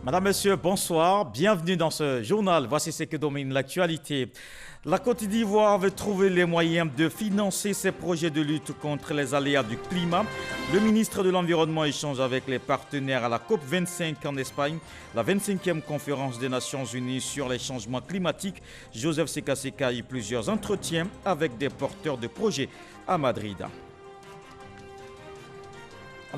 Madame, Monsieur, bonsoir. Bienvenue dans ce journal. Voici ce que domine l'actualité. La Côte d'Ivoire veut trouver les moyens de financer ses projets de lutte contre les aléas du climat. Le ministre de l'Environnement échange avec les partenaires à la COP25 en Espagne, la 25e conférence des Nations Unies sur les changements climatiques. Joseph Sekaseka a eu plusieurs entretiens avec des porteurs de projets à Madrid.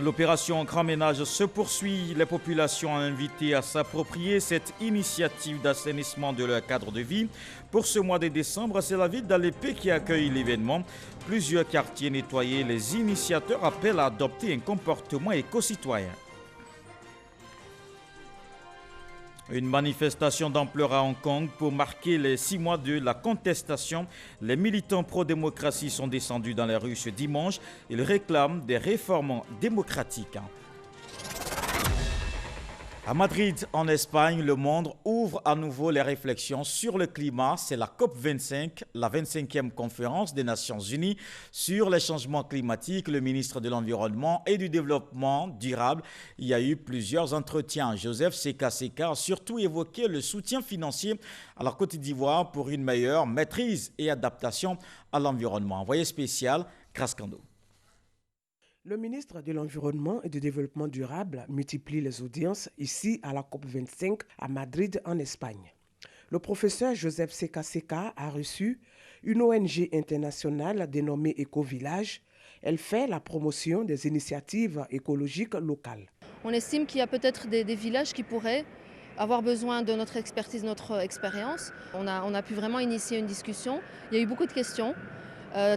L'opération Grand Ménage se poursuit. Les populations ont invité à s'approprier cette initiative d'assainissement de leur cadre de vie. Pour ce mois de décembre, c'est la ville d'Alépé qui accueille l'événement. Plusieurs quartiers nettoyés, les initiateurs appellent à adopter un comportement éco-citoyen. Une manifestation d'ampleur à Hong Kong pour marquer les 6 mois de la contestation. Les militants pro-démocratie sont descendus dans les rues ce dimanche. Ils réclament des réformes démocratiques. À Madrid, en Espagne, le monde ouvre à nouveau les réflexions sur le climat. C'est la COP25, la 25e conférence des Nations Unies sur les changements climatiques. Le ministre de l'Environnement et du Développement durable, il y a eu plusieurs entretiens. Joseph Sekaseka a surtout évoqué le soutien financier à la Côte d'Ivoire pour une meilleure maîtrise et adaptation à l'environnement. Envoyé spécial, Kraskando. Le ministre de l'Environnement et du Développement durable multiplie les audiences ici à la COP25 à Madrid en Espagne. Le professeur Joseph Sekaseka a reçu une ONG internationale dénommée Éco-Village. Elle fait la promotion des initiatives écologiques locales. On estime qu'il y a peut-être des villages qui pourraient avoir besoin de notre expertise, notre expérience. On a pu vraiment initier une discussion. Il y a eu beaucoup de questions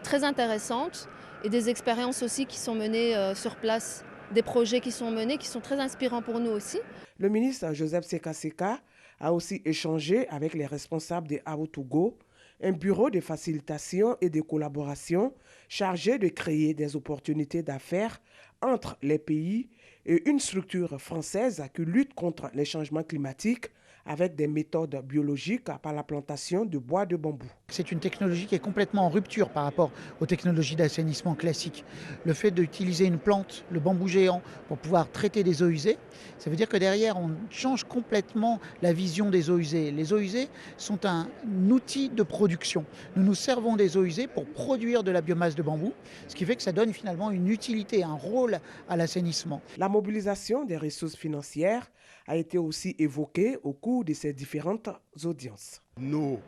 très intéressantes. Et des expériences aussi qui sont menées sur place, des projets qui sont menés, qui sont très inspirants pour nous aussi. Le ministre Joseph Sekaseka a aussi échangé avec les responsables de Aotogo, un bureau de facilitation et de collaboration chargé de créer des opportunités d'affaires entre les pays et une structure française qui lutte contre les changements climatiques avec des méthodes biologiques par la plantation de bois de bambou. C'est une technologie qui est complètement en rupture par rapport aux technologies d'assainissement classiques. Le fait d'utiliser une plante, le bambou géant, pour pouvoir traiter des eaux usées, ça veut dire que derrière, on change complètement la vision des eaux usées. Les eaux usées sont un outil de production. Nous nous servons des eaux usées pour produire de la biomasse de bambou, ce qui fait que ça donne finalement une utilité, un rôle à l'assainissement. La mobilisation des ressources financières a été aussi évoquée au cours de ces différentes audiences. Nos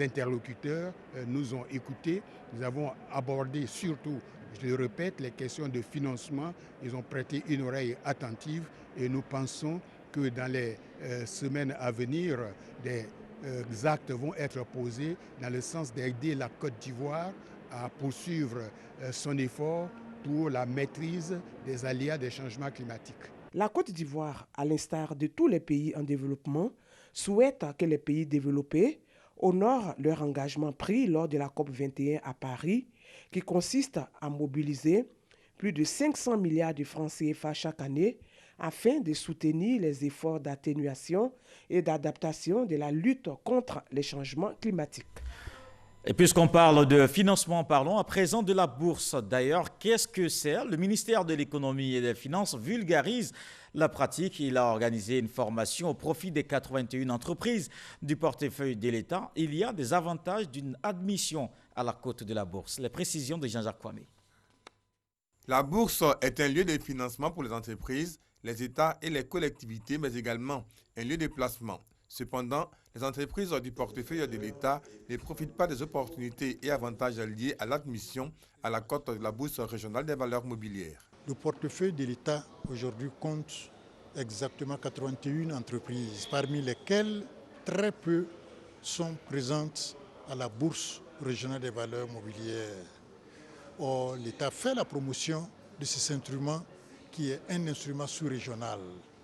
interlocuteurs nous ont écoutés. Nous avons abordé surtout, je le répète, les questions de financement. Ils ont prêté une oreille attentive et nous pensons que dans les semaines à venir, des actes vont être posés dans le sens d'aider la Côte d'Ivoire à poursuivre son effort pour la maîtrise des aléas des changements climatiques. La Côte d'Ivoire, à l'instar de tous les pays en développement, souhaite que les pays développés honorent leur engagement pris lors de la COP21 à Paris, qui consiste à mobiliser plus de 500 milliards de francs CFA chaque année afin de soutenir les efforts d'atténuation et d'adaptation de la lutte contre les changements climatiques. Et puisqu'on parle de financement, parlons à présent de la bourse. D'ailleurs, qu'est-ce que c'est? Le ministère de l'économie et des finances vulgarise la pratique. Il a organisé une formation au profit des 81 entreprises du portefeuille de l'État. Il y a des avantages d'une admission à la cote de la bourse. Les précisions de Jean-Jacques Kwame. La bourse est un lieu de financement pour les entreprises, les États et les collectivités, mais également un lieu de placement. Cependant, les entreprises du portefeuille de l'État ne profitent pas des opportunités et avantages liés à l'admission à la cote de la Bourse régionale des valeurs mobilières. Le portefeuille de l'État aujourd'hui compte exactement 81 entreprises, parmi lesquelles très peu sont présentes à la Bourse régionale des valeurs mobilières. Or, l'État fait la promotion de cet instrument qui est un instrument sous-régional.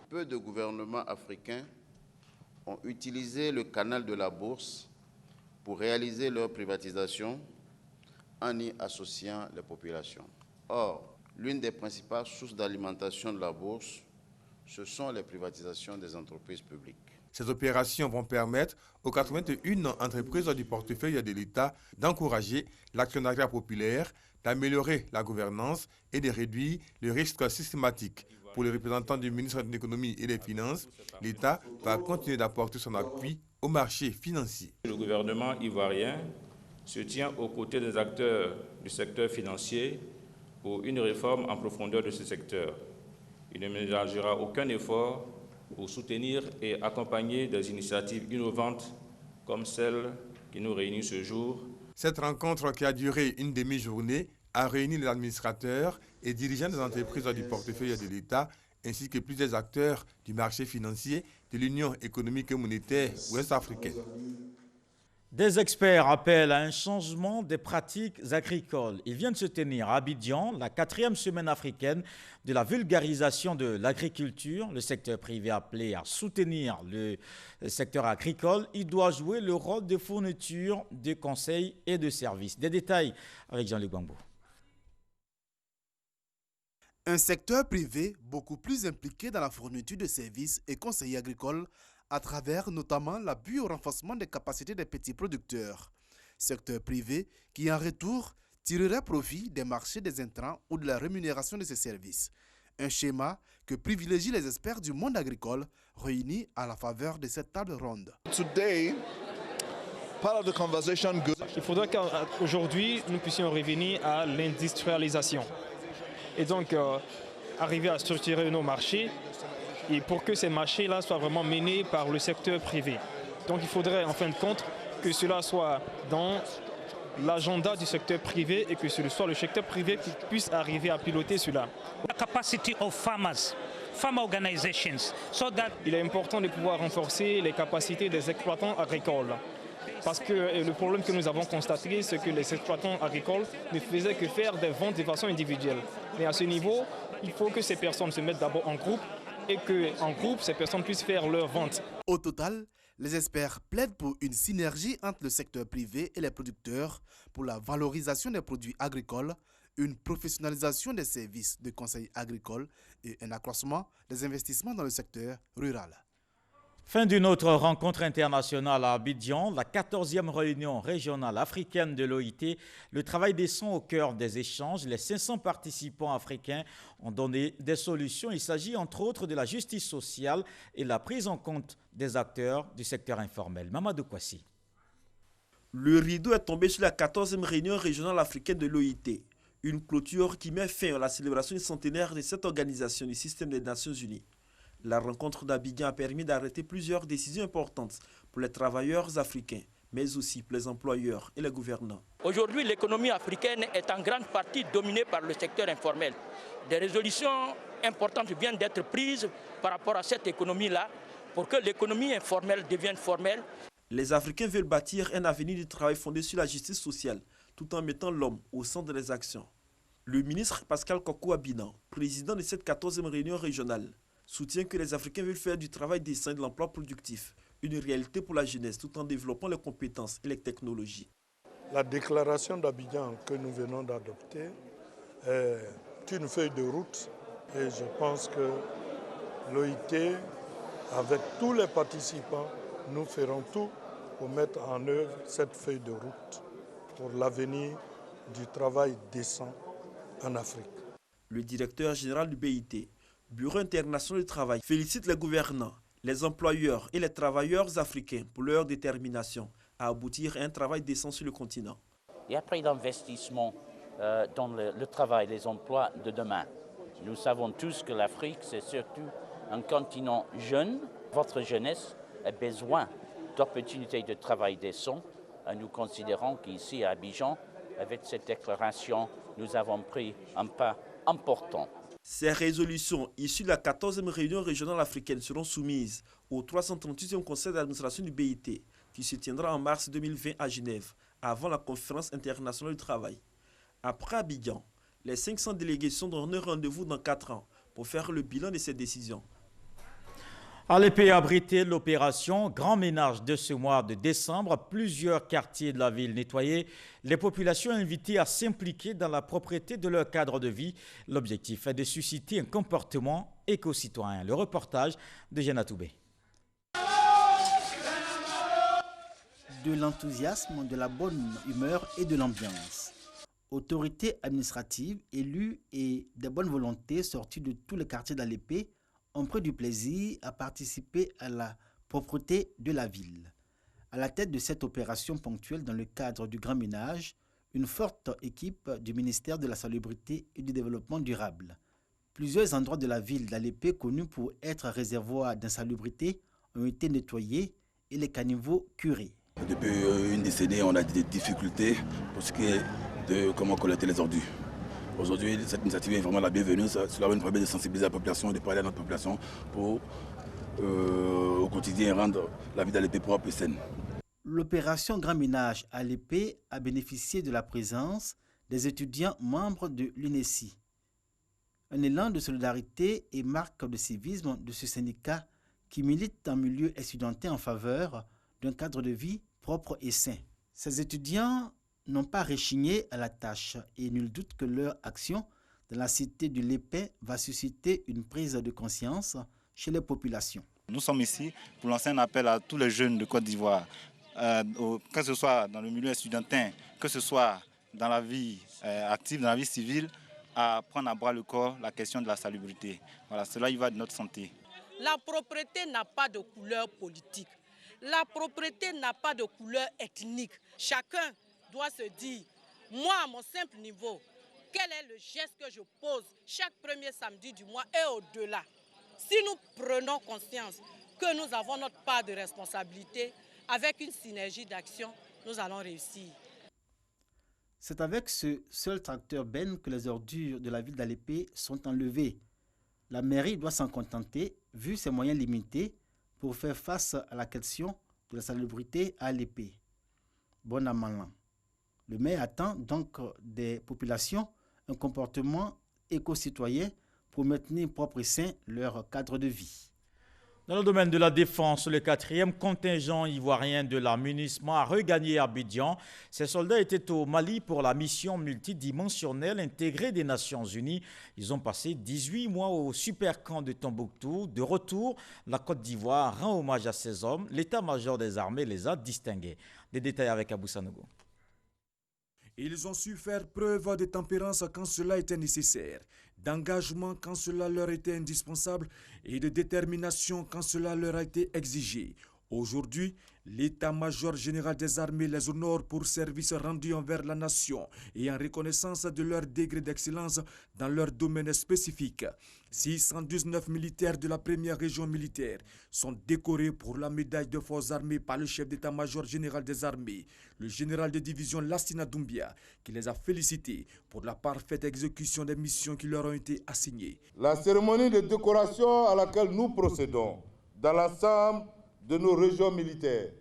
Peu de gouvernements africains ont utilisé le canal de la bourse pour réaliser leur privatisation en y associant les populations. Or, l'une des principales sources d'alimentation de la bourse, ce sont les privatisations des entreprises publiques. Ces opérations vont permettre aux 81 entreprises du portefeuille de l'État d'encourager l'actionnariat populaire, d'améliorer la gouvernance et de réduire le risque systématique. Pour les représentants du ministre de l'Économie et des Finances, l'État va continuer d'apporter son appui au marché financier. Le gouvernement ivoirien se tient aux côtés des acteurs du secteur financier pour une réforme en profondeur de ce secteur. Il ne ménagera aucun effort pour soutenir et accompagner des initiatives innovantes comme celle qui nous réunit ce jour. Cette rencontre qui a duré une demi-journée a réuni les administrateurs et dirigeants des entreprises du portefeuille de l'État ainsi que plusieurs acteurs du marché financier de l'Union économique et monétaire ouest-africaine. Des experts appellent à un changement des pratiques agricoles. Il vient de se tenir à Abidjan la 4e semaine africaine de la vulgarisation de l'agriculture. Le secteur privé appelé à soutenir le secteur agricole, il doit jouer le rôle de fourniture de conseils et de services. Des détails avec Jean-Luc Bambou. Un secteur privé beaucoup plus impliqué dans la fourniture de services et conseils agricoles à travers notamment l'appui au renforcement des capacités des petits producteurs. Secteur privé qui en retour tirerait profit des marchés des intrants ou de la rémunération de ces services. Un schéma que privilégient les experts du monde agricole réunis à la faveur de cette table ronde. Il faudrait qu'aujourd'hui nous puissions revenir à l'industrialisation et donc arriver à structurer nos marchés et pour que ces marchés-là soient vraiment menés par le secteur privé. Donc il faudrait en fin de compte que cela soit dans l'agenda du secteur privé et que ce soit le secteur privé qui puisse arriver à piloter cela. Il est important de pouvoir renforcer les capacités des exploitants agricoles. Parce que le problème que nous avons constaté, c'est que les exploitants agricoles ne faisaient que faire des ventes de façon individuelle. Mais à ce niveau, il faut que ces personnes se mettent d'abord en groupe et qu'en groupe, ces personnes puissent faire leurs ventes. Au total, les experts plaident pour une synergie entre le secteur privé et les producteurs pour la valorisation des produits agricoles, une professionnalisation des services de conseil agricole et un accroissement des investissements dans le secteur rural. Fin d'une autre rencontre internationale à Abidjan, la 14e réunion régionale africaine de l'OIT. Le travail décent au cœur des échanges. Les 500 participants africains ont donné des solutions. Il s'agit entre autres de la justice sociale et la prise en compte des acteurs du secteur informel. Mamadou Kwasi. Le rideau est tombé sur la 14e réunion régionale africaine de l'OIT. Une clôture qui met fin à la célébration du centenaire de cette organisation du système des Nations Unies. La rencontre d'Abidjan a permis d'arrêter plusieurs décisions importantes pour les travailleurs africains, mais aussi pour les employeurs et les gouvernants. Aujourd'hui, l'économie africaine est en grande partie dominée par le secteur informel. Des résolutions importantes viennent d'être prises par rapport à cette économie-là pour que l'économie informelle devienne formelle. Les Africains veulent bâtir un avenir du travail fondé sur la justice sociale, tout en mettant l'homme au centre des actions. Le ministre Pascal Kokou Abinan, président de cette 14e réunion régionale, soutient que les Africains veulent faire du travail décent et de l'emploi productif une réalité pour la jeunesse tout en développant les compétences et les technologies. La déclaration d'Abidjan que nous venons d'adopter est une feuille de route et je pense que l'OIT, avec tous les participants, nous ferons tout pour mettre en œuvre cette feuille de route pour l'avenir du travail décent en Afrique. Le directeur général du BIT, Bureau international du travail, félicite les gouvernants, les employeurs et les travailleurs africains pour leur détermination à aboutir à un travail décent sur le continent. Il y a pris d'investissement dans le travail, les emplois de demain. Nous savons tous que l'Afrique, c'est surtout un continent jeune. Votre jeunesse a besoin d'opportunités de travail décent. Nous considérons qu'ici à Abidjan, avec cette déclaration, nous avons pris un pas important. Ces résolutions issues de la 14e réunion régionale africaine seront soumises au 338e conseil d'administration du BIT qui se tiendra en mars 2020 à Genève, avant la conférence internationale du travail. Après Abidjan, les 500 délégués sont donnés rendez-vous dans 4 ans pour faire le bilan de ces décisions. Alépée a abrité l'opération Grand Ménage de ce mois de décembre. Plusieurs quartiers de la ville nettoyés. Les populations invitées à s'impliquer dans la propreté de leur cadre de vie. L'objectif est de susciter un comportement éco-citoyen. Le reportage de Jeanna Toubé. De l'enthousiasme, de la bonne humeur et de l'ambiance. Autorités administratives, élus et des bonnes volontés sortis de tous les quartiers d'Alépé ont pris du plaisir à participer à la propreté de la ville. À la tête de cette opération ponctuelle dans le cadre du Grand Ménage, une forte équipe du ministère de la Salubrité et du Développement durable. Plusieurs endroits de la ville d'Alépé connus pour être réservoirs d'insalubrité ont été nettoyés et les caniveaux curés. Depuis une décennie, on a des difficultés pour ce qui est de comment collecter les ordures. Aujourd'hui, cette initiative est vraiment la bienvenue. Cela va nous permettre de sensibiliser la population, de parler à notre population pour au quotidien rendre la vie d'Alépé propre et saine. L'opération Grand Ménage à Alépé a bénéficié de la présence des étudiants membres de l'UNESI. Un élan de solidarité et marque de civisme de ce syndicat qui milite en milieu étudiantin en faveur d'un cadre de vie propre et sain. Ces étudiants n'ont pas rechigné à la tâche et nul doute que leur action dans la cité du Lépin va susciter une prise de conscience chez les populations. Nous sommes ici pour lancer un appel à tous les jeunes de Côte d'Ivoire, que ce soit dans le milieu étudiantin, que ce soit dans la vie active, dans la vie civile, à prendre à bras le corps la question de la salubrité. Voilà, cela y va de notre santé. La propreté n'a pas de couleur politique. La propreté n'a pas de couleur ethnique. Chacun doit se dire, moi à mon simple niveau, quel est le geste que je pose chaque premier samedi du mois et au-delà. Si nous prenons conscience que nous avons notre part de responsabilité, avec une synergie d'action, nous allons réussir. C'est avec ce seul tracteur Ben que les ordures de la ville d'Alépé sont enlevées. La mairie doit s'en contenter, vu ses moyens limités, pour faire face à la question de la salubrité à Alépé. Bon an, mal an. Le maire attend donc des populations un comportement éco-citoyen pour maintenir propre et sain leur cadre de vie. Dans le domaine de la défense, le 4e contingent ivoirien de la MINUSMA a regagné Abidjan. Ces soldats étaient au Mali pour la mission multidimensionnelle intégrée des Nations Unies. Ils ont passé 18 mois au super camp de Tombouctou. De retour, la Côte d'Ivoire rend hommage à ces hommes. L'état-major des armées les a distingués. Des détails avec Abou Sanogo. Ils ont su faire preuve de tempérance quand cela était nécessaire, d'engagement quand cela leur était indispensable et de détermination quand cela leur a été exigé. Aujourd'hui, l'état-major général des armées les honore pour services rendus envers la nation et en reconnaissance de leur degré d'excellence dans leur domaine spécifique. 619 militaires de la première région militaire sont décorés pour la médaille de forces armées par le chef d'état-major général des armées, le général de division Lassina Doumbia, qui les a félicités pour la parfaite exécution des missions qui leur ont été assignées. La cérémonie de décoration à laquelle nous procédons dans l'ensemble de nos régions militaires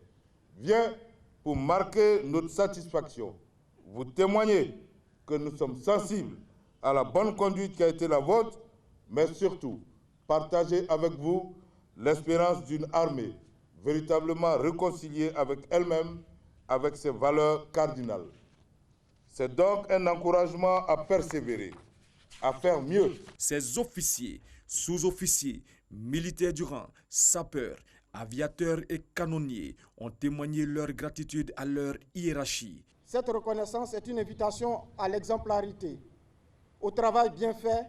vient pour marquer notre satisfaction. Vous témoignez que nous sommes sensibles à la bonne conduite qui a été la vôtre, mais surtout partager avec vous l'espérance d'une armée véritablement réconciliée avec elle-même, avec ses valeurs cardinales. C'est donc un encouragement à persévérer, à faire mieux. Ces officiers, sous-officiers, militaires du rang, sapeurs, aviateurs et canonniers ont témoigné leur gratitude à leur hiérarchie. Cette reconnaissance est une invitation à l'exemplarité, au travail bien fait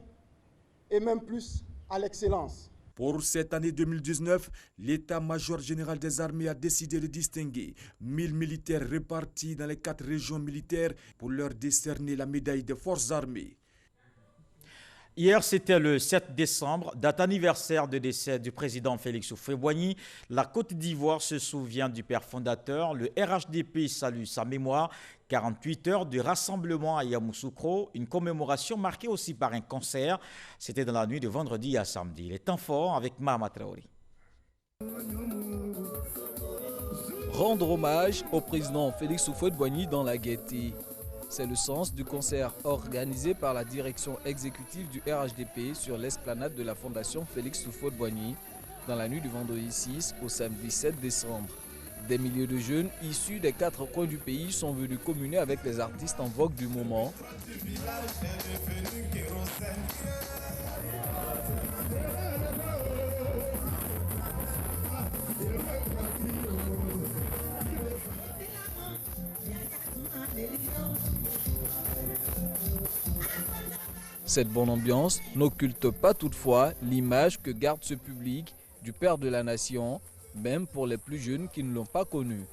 et même plus à l'excellence. Pour cette année 2019, l'état-major général des armées a décidé de distinguer 1000 militaires répartis dans les 4 régions militaires pour leur décerner la médaille des forces armées. Hier, c'était le 7 décembre, date anniversaire de décès du président Félix Houphouët-Boigny. La Côte d'Ivoire se souvient du père fondateur. Le RHDP salue sa mémoire. 48 heures de rassemblement à Yamoussoukro, une commémoration marquée aussi par un concert. C'était dans la nuit de vendredi à samedi. Les temps forts avec Mahama Traoré. Rendre hommage au président Félix Houphouët-Boigny dans la gaieté. C'est le sens du concert organisé par la direction exécutive du RHDP sur l'esplanade de la Fondation Félix Houphouët-Boigny dans la nuit du vendredi 6 au samedi 7 décembre. Des milliers de jeunes issus des 4 coins du pays sont venus communer avec les artistes en vogue du moment. Cette bonne ambiance n'occulte pas toutefois l'image que garde ce public du père de la nation, même pour les plus jeunes qui ne l'ont pas connu.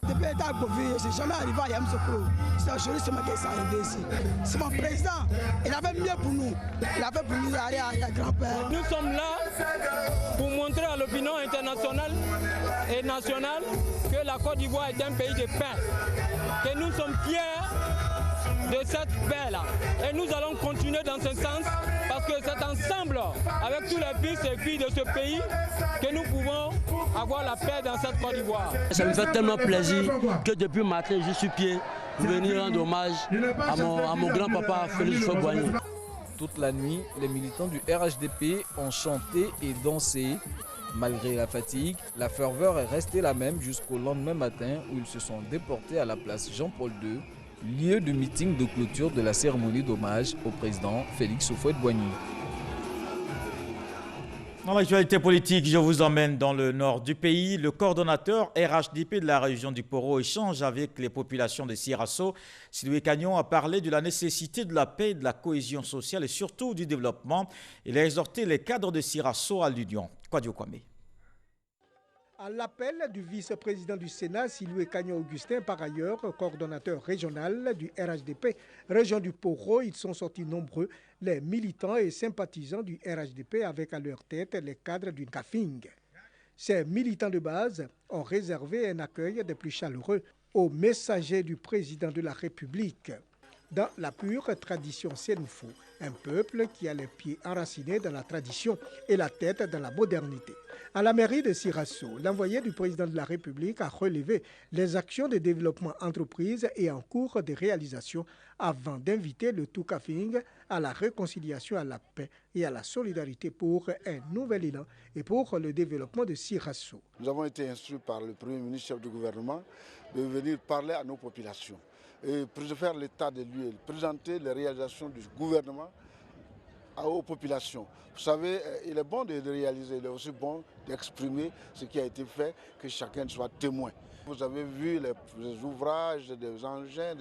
Depuis l'état Covid, je ne suis jamais arrivé à Yamoussoukro. C'est aujourd'hui seulement qu'il s'est arrivé ici. C'est mon président. Il avait mieux pour nous. Il avait pour nous aller à grand-père. Nous sommes là pour montrer à l'opinion internationale et nationale que la Côte d'Ivoire est un pays de paix. Que nous sommes fiers de cette paix-là. Et nous allons continuer dans ce sens parce que c'est ensemble, avec tous les fils et filles de ce pays, que nous pouvons avoir la paix dans cette Côte d'Ivoire. Ça me fait tellement plaisir que depuis matin, je suis pied pour venir rendre hommage à mon grand-papa Félix Houphouët-Boigny. Toute la nuit, les militants du RHDP ont chanté et dansé. Malgré la fatigue, la ferveur est restée la même jusqu'au lendemain matin où ils se sont déportés à la place Jean-Paul II, lieu de meeting de clôture de la cérémonie d'hommage au président Félix Houphouët-Boigny. Dans l'actualité politique, je vous emmène dans le nord du pays. Le coordonnateur RHDP de la région du Poro échange avec les populations de Sirasso. Sylvie Cagnon a parlé de la nécessité de la paix, de la cohésion sociale et surtout du développement. Il a exhorté les cadres de Sirasso à l'union. Kwadio Kwame. À l'appel du vice-président du Sénat, Sylvie Cagnon-Augustin, par ailleurs coordonnateur régional du RHDP, région du Poro, ils sont sortis nombreux, les militants et sympathisants du RHDP avec à leur tête les cadres du Kafing. Ces militants de base ont réservé un accueil des plus chaleureux aux messagers du président de la République. Dans la pure tradition Sénoufo, un peuple qui a les pieds enracinés dans la tradition et la tête dans la modernité. À la mairie de Sirasso, l'envoyé du président de la République a relevé les actions de développement entreprises et en cours de réalisation avant d'inviter le Toukafing à la réconciliation, à la paix et à la solidarité pour un nouvel élan et pour le développement de Sirasso. Nous avons été instruits par le Premier ministre, chef du gouvernement, de venir parler à nos populations et de faire l'état des lieux, présenter les réalisations du gouvernement aux populations. Vous savez, il est bon de réaliser, il est aussi bon d'exprimer ce qui a été fait, que chacun soit témoin. Vous avez vu les ouvrages, des engins,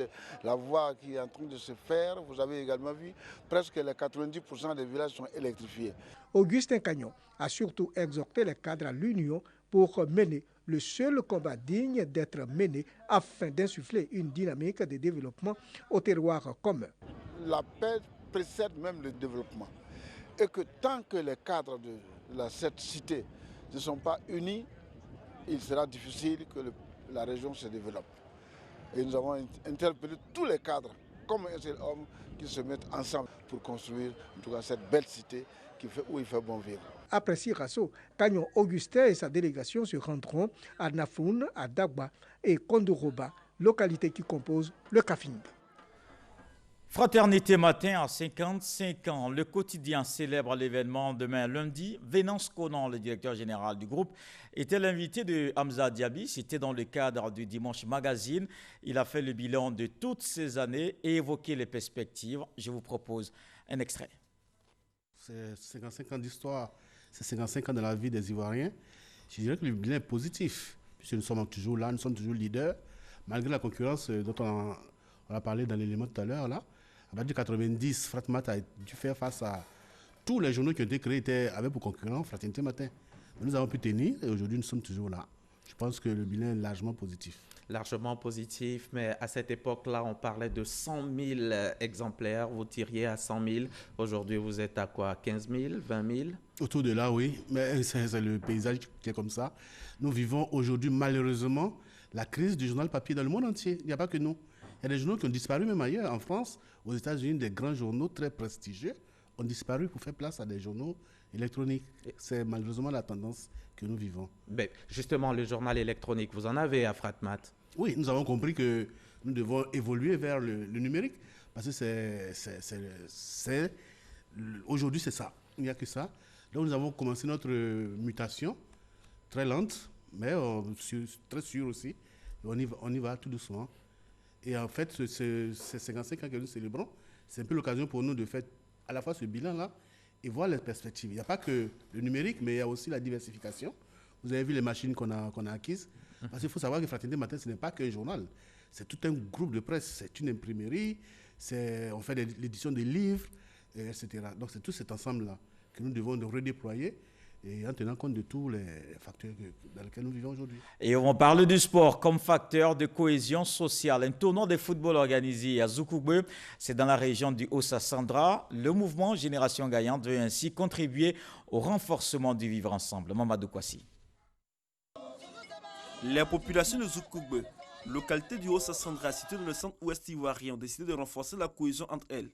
la voie qui est en train de se faire. Vous avez également vu presque les 90% des villages sont électrifiés. Augustin Cagnon a surtout exhorté les cadres à l'union pour mener le seul combat digne d'être mené afin d'insuffler une dynamique de développement au terroir commun. La paix précède même le développement. Et que tant que les cadres de cette cité ne sont pas unis, il sera difficile que la région se développe. Et nous avons interpellé tous les cadres, comme un seul homme, qui se mettent ensemble pour construire en tout cas cette belle cité où il fait bon vivre. Après Sirasso, Cagnon-Augustin et sa délégation se rendront à Nafoun, à Dagba et Kondoroba, localités qui composent le Kafing. Fraternité Matin à 55 ans. Le quotidien célèbre l'événement demain lundi. Vénance Conan, le directeur général du groupe, était l'invité de Hamza Diaby. C'était dans le cadre du Dimanche Magazine. Il a fait le bilan de toutes ces années et évoqué les perspectives. Je vous propose un extrait. C'est 55 ans d'histoire, c'est 55 ans de la vie des Ivoiriens. Je dirais que le bilan est positif, puisque nous sommes toujours là, nous sommes toujours leaders, malgré la concurrence dont on a parlé dans l'élément tout à l'heure. Là. À partir de 90, Fratmat a dû faire face à tous les journaux qui ont été créés avec pour concurrent Fraternité Matin. Mais nous avons pu tenir et aujourd'hui nous sommes toujours là. Je pense que le bilan est largement positif. Largement positif, mais à cette époque-là, on parlait de 100 000 exemplaires. Vous tiriez à 100 000. Aujourd'hui, vous êtes à quoi? 15 000, 20 000? Autour de là, oui. Mais c'est le paysage qui est comme ça. Nous vivons aujourd'hui, malheureusement, la crise du journal papier dans le monde entier. Il n'y a pas que nous. Il y a des journaux qui ont disparu même ailleurs. En France, aux États-Unis, des grands journaux très prestigieux ont disparu pour faire place à des journaux électroniques. C'est malheureusement la tendance que nous vivons. Ben, justement, le journal électronique, vous en avez à Fratmat? Oui, nous avons compris que nous devons évoluer vers le numérique parce que aujourd'hui, c'est ça. Il n'y a que ça. Donc, nous avons commencé notre mutation, très lente, mais très sûre aussi. On y va tout doucement. Et en fait, ces 55 ans que nous célébrons, c'est un peu l'occasion pour nous de faire à la fois ce bilan-là et voir les perspectives. Il n'y a pas que le numérique, mais il y a aussi la diversification. Vous avez vu les machines qu'on a acquises. Parce qu'il faut savoir que Fraternité Matin, ce n'est pas qu'un journal. C'est tout un groupe de presse. C'est une imprimerie. On fait l'édition des livres. etc. Donc c'est tout cet ensemble-là que nous devons redéployer et en tenant compte de tous les facteurs dans lesquels nous vivons aujourd'hui. Et on parle du sport comme facteur de cohésion sociale. Un tournoi de football organisé à Zoukougbe, c'est dans la région du Haut-Sassandra. Le mouvement Génération Gagnante veut ainsi contribuer au renforcement du vivre ensemble. Mamadou Kwasi. Les populations de Zoukougbe, localité du Haut-Sassandra située dans le centre-ouest ivoirien, ont décidé de renforcer la cohésion entre elles,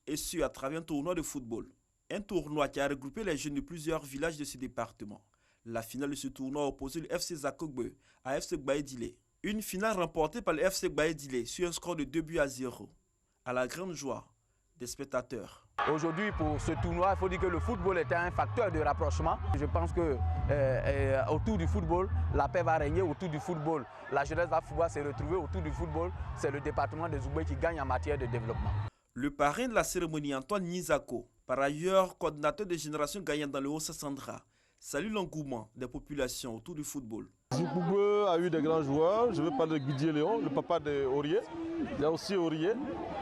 et ce à travers un tournoi de football. Un tournoi qui a regroupé les jeunes de plusieurs villages de ce département. La finale de ce tournoi a opposé le FC Zakogbe à FC Gbaye-Dile. Une finale remportée par le FC Gbaye-Dile sur un score de 2-0, à la grande joie des spectateurs. Aujourd'hui, pour ce tournoi, il faut dire que le football était un facteur de rapprochement. Je pense que autour du football, la paix va régner autour du football. La jeunesse va pouvoir se retrouver autour du football. C'est le département de Zoukougbe qui gagne en matière de développement. Le parrain de la cérémonie, Antoine Nizako, par ailleurs coordinateur de Génération Gagnante dans le Haut-Sassandra, salue l'engouement des populations autour du football. Zoukougbe a eu des grands joueurs. Je veux parler de Guidier Léon, le papa de Aurier. Il y a aussi Aurier,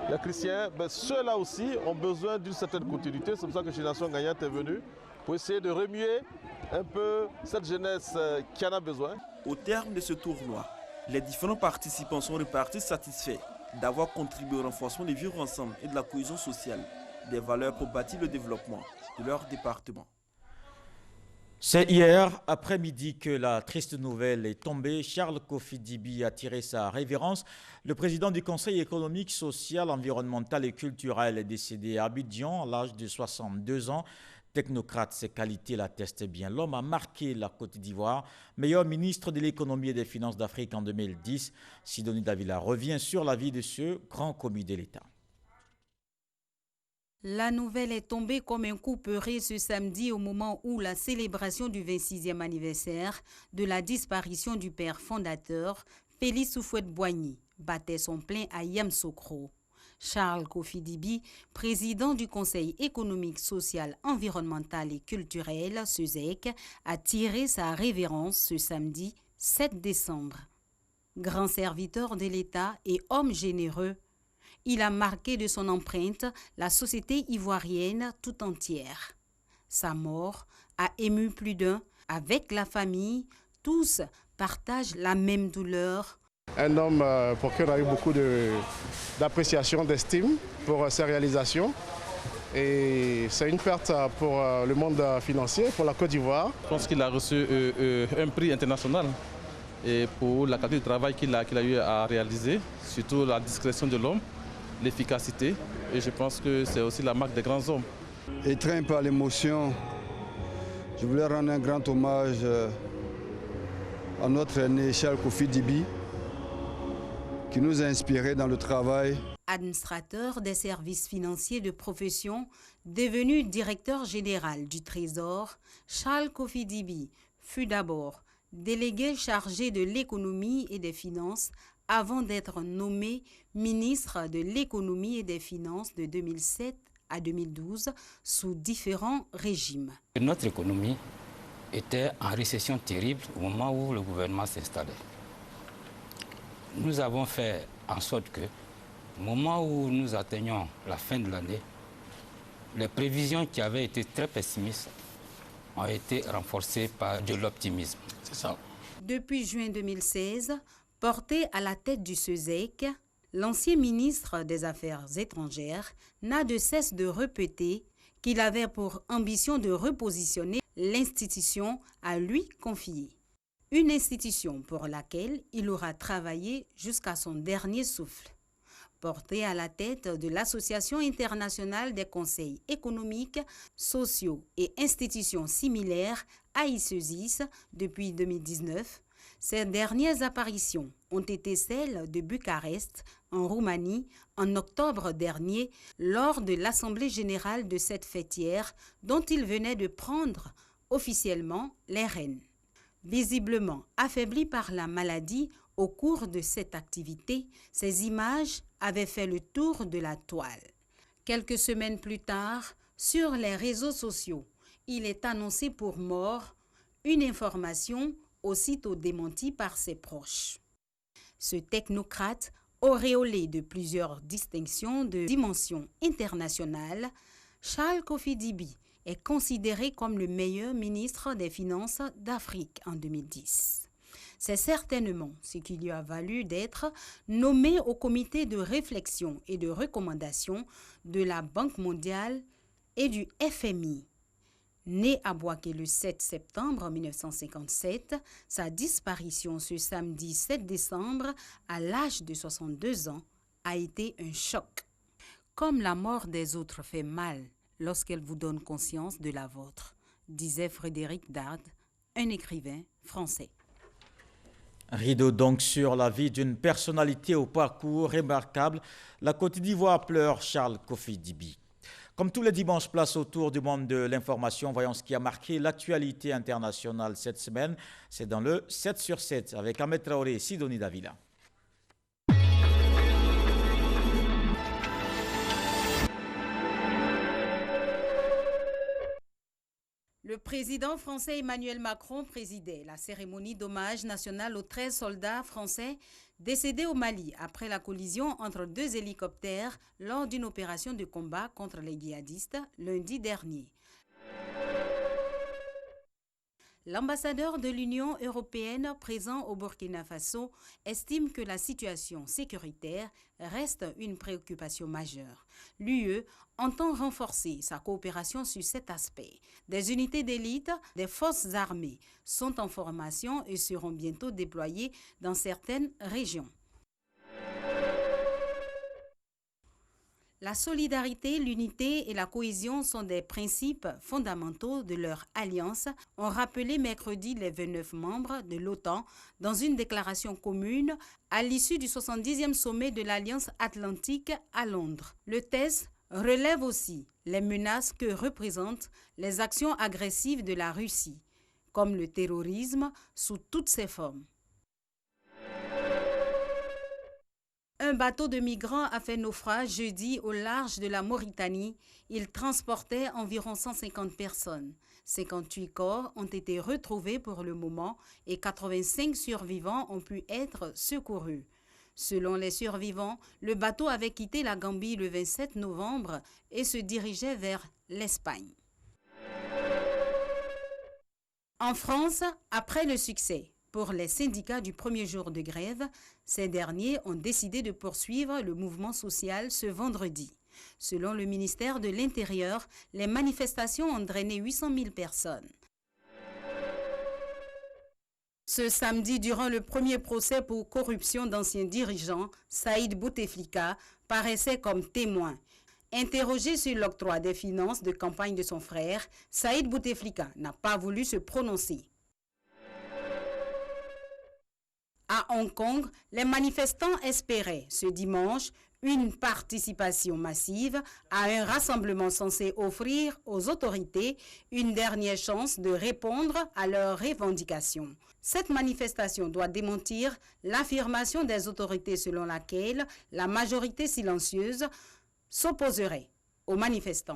il y a Christian. Ceux-là aussi ont besoin d'une certaine continuité. C'est pour ça que Génération Gagnante est venue, pour essayer de remuer un peu cette jeunesse qui en a besoin. Au terme de ce tournoi, les différents participants sont repartis satisfaits d'avoir contribué au renforcement du vivre ensemble et de la cohésion sociale, des valeurs pour bâtir le développement de leur département. C'est hier après-midi que la triste nouvelle est tombée. Charles Kofi Dibi a tiré sa révérence. Le président du Conseil économique, social, environnemental et culturel est décédé à Abidjan à l'âge de 62 ans. Technocrate, ses qualités l'attestent bien. L'homme a marqué la Côte d'Ivoire. Meilleur ministre de l'économie et des finances d'Afrique en 2010, Sidonie Davila revient sur la vie de ce grand commis de l'État. La nouvelle est tombée comme un coup peuré ce samedi au moment où la célébration du 26e anniversaire de la disparition du père fondateur, Félix Houphouët-Boigny, battait son plein à Yamoussoukro. Charles Kofi Dibi, président du Conseil économique, social, environnemental et culturel, CESEC, a tiré sa révérence ce samedi 7 décembre. Grand serviteur de l'État et homme généreux, il a marqué de son empreinte la société ivoirienne tout entière. Sa mort a ému plus d'un. Avec la famille, tous partagent la même douleur. Un homme pour qui on a eu beaucoup d'appréciation, d'estime pour ses réalisations. Et c'est une perte pour le monde financier, pour la Côte d'Ivoire. Je pense qu'il a reçu un prix international et pour la qualité du travail qu'il a eu à réaliser, surtout la discrétion de l'homme, l'efficacité. Et je pense que c'est aussi la marque des grands hommes. Étreint par l'émotion, je voulais rendre un grand hommage à notre aîné Charles Kofi Dibi, qui nous a inspirés dans le travail. Administrateur des services financiers de profession, devenu directeur général du Trésor, Charles Kofi Dibi fut d'abord délégué chargé de l'économie et des finances avant d'être nommé ministre de l'économie et des finances de 2007 à 2012 sous différents régimes. Notre économie était en récession terrible au moment où le gouvernement s'installait. Nous avons fait en sorte que, au moment où nous atteignions la fin de l'année, les prévisions qui avaient été très pessimistes ont été renforcées par de l'optimisme. C'est ça. Depuis juin 2016, porté à la tête du CESEC, l'ancien ministre des Affaires étrangères n'a de cesse de répéter qu'il avait pour ambition de repositionner l'institution à lui confiée. Une institution pour laquelle il aura travaillé jusqu'à son dernier souffle. Porté à la tête de l'Association internationale des conseils économiques, sociaux et institutions similaires, AICESIS, depuis 2019, ces dernières apparitions ont été celles de Bucarest, en Roumanie, en octobre dernier, lors de l'Assemblée générale de cette fêtière dont il venait de prendre officiellement les rênes. Visiblement affaibli par la maladie au cours de cette activité, ces images avaient fait le tour de la toile. Quelques semaines plus tard, sur les réseaux sociaux, il est annoncé pour mort, une information aussitôt démentie par ses proches. Ce technocrate, auréolé de plusieurs distinctions de dimension internationale, Charles Kofi Dibi est considéré comme le meilleur ministre des Finances d'Afrique en 2010. C'est certainement ce qui lui a valu d'être nommé au comité de réflexion et de recommandation de la Banque mondiale et du FMI. Né à Bouaké le 7 septembre 1957, sa disparition ce samedi 7 décembre à l'âge de 62 ans a été un choc. Comme la mort des autres fait mal lorsqu'elle vous donne conscience de la vôtre, disait Frédéric Dard, un écrivain français. Rideau donc sur la vie d'une personnalité au parcours remarquable, la Côte d'Ivoire pleure Charles Kofi Dibi. Comme tous les dimanches, place au tour du monde de l'information. Voyons ce qui a marqué l'actualité internationale cette semaine. C'est dans le 7 sur 7 avec Ahmed Traoré et Sidonie Davila. Le président français Emmanuel Macron présidait la cérémonie d'hommage national aux 13 soldats français décédés au Mali après la collision entre 2 hélicoptères lors d'une opération de combat contre les djihadistes lundi dernier. L'ambassadeur de l'Union européenne présent au Burkina Faso estime que la situation sécuritaire reste une préoccupation majeure. L'UE entend renforcer sa coopération sur cet aspect. Des unités d'élite des forces armées sont en formation et seront bientôt déployées dans certaines régions. La solidarité, l'unité et la cohésion sont des principes fondamentaux de leur alliance, ont rappelé mercredi les 29 membres de l'OTAN dans une déclaration commune à l'issue du 70e sommet de l'Alliance Atlantique à Londres. Le TES relève aussi les menaces que représentent les actions agressives de la Russie, comme le terrorisme sous toutes ses formes. Un bateau de migrants a fait naufrage jeudi au large de la Mauritanie. Il transportait environ 150 personnes. 58 corps ont été retrouvés pour le moment et 85 survivants ont pu être secourus. Selon les survivants, le bateau avait quitté la Gambie le 27 novembre et se dirigeait vers l'Espagne. En France, après le succès pour les syndicats du premier jour de grève, ces derniers ont décidé de poursuivre le mouvement social ce vendredi. Selon le ministère de l'Intérieur, les manifestations ont drainé 800 000 personnes. Ce samedi, durant le premier procès pour corruption d'anciens dirigeants, Saïd Bouteflika paraissait comme témoin. Interrogé sur l'octroi des finances de campagne de son frère, Saïd Bouteflika n'a pas voulu se prononcer. À Hong Kong, les manifestants espéraient ce dimanche une participation massive à un rassemblement censé offrir aux autorités une dernière chance de répondre à leurs revendications. Cette manifestation doit démentir l'affirmation des autorités selon laquelle la majorité silencieuse s'opposerait aux manifestants.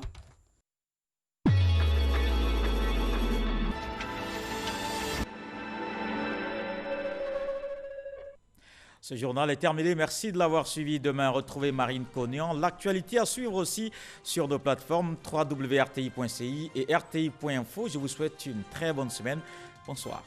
Ce journal est terminé. Merci de l'avoir suivi. Demain, retrouvez Marine Cognan. L'actualité à suivre aussi sur nos plateformes www.rti.ci et rti.info. Je vous souhaite une très bonne semaine. Bonsoir.